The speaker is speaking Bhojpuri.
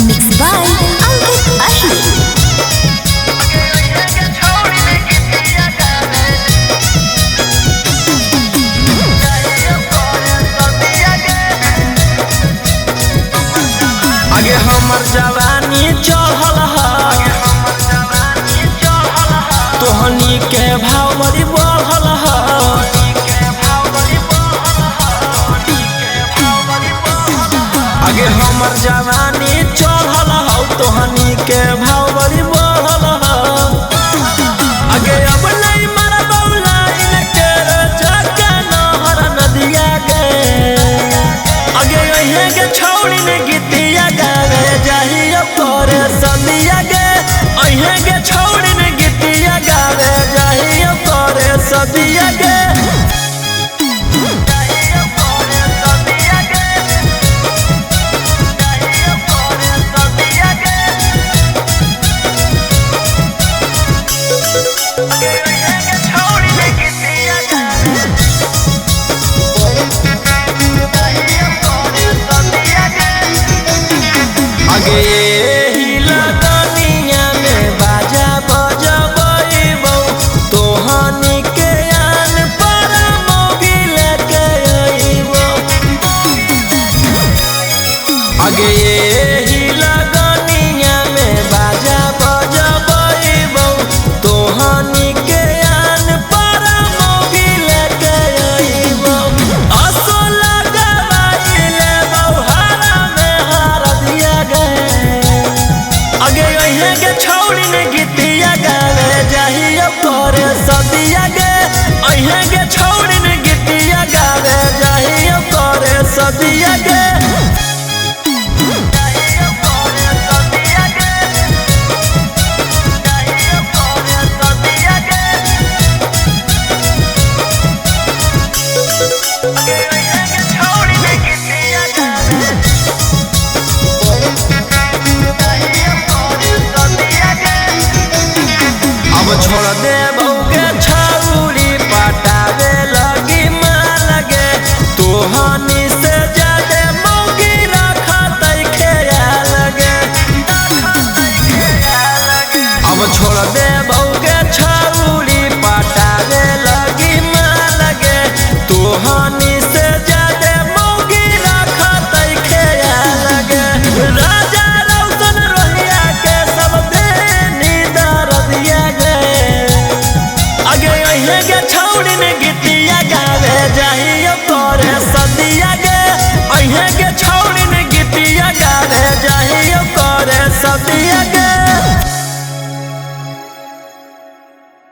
Mixed by Ankit Ashmi. आगे हमर जवानी चढ़ल है, तोहनी के भाव बड़ी बढ़ल है। आगे हमर जवानी चढ़ल है, तोहनी के भाव बड़ी बढ़ल है। आगे अब नहीं मरबौ लाइन के जाके नहर नदिया गे। आगे यहीं के छौड़ी ने गीतिया गावे जाहियो तोरे सदिया गे। अहीं के छौड़ी ने गीतिया गावे जाहियो तोरे सदिया गे। आगे ही लगनिया में बाजा बजबैबौ, तोहनी के आन पर मोगी लेके अइबौ। आगे ही लगनिया में बाजा बजबैबौ, तोहनी के आन पर मोगी लेके अइबौ। असो लगवाई लेबौ हारा में हार दिया गे। आगे यहीं के छौड़ी ने गीतिया गावे जाहियो तोरे सदिया गे। अहीं के छौड़ी ने गीतिया गावे जाहियो तोरे सदिया गे। अब छोड़ दे के छौरी पटावे लगी माल गे। तोहनी से ज्यादा मौगी रखत ख्याल गे। अब छोड़ दे के छौरी पटावे लगी माल गे। तोहनी से ज्यादा मौगी रखत ख्याल गे। राजा रौशन रोहिया के सब देनी दर्दिया गे। आगे यहीं के छौड़ी ने गीत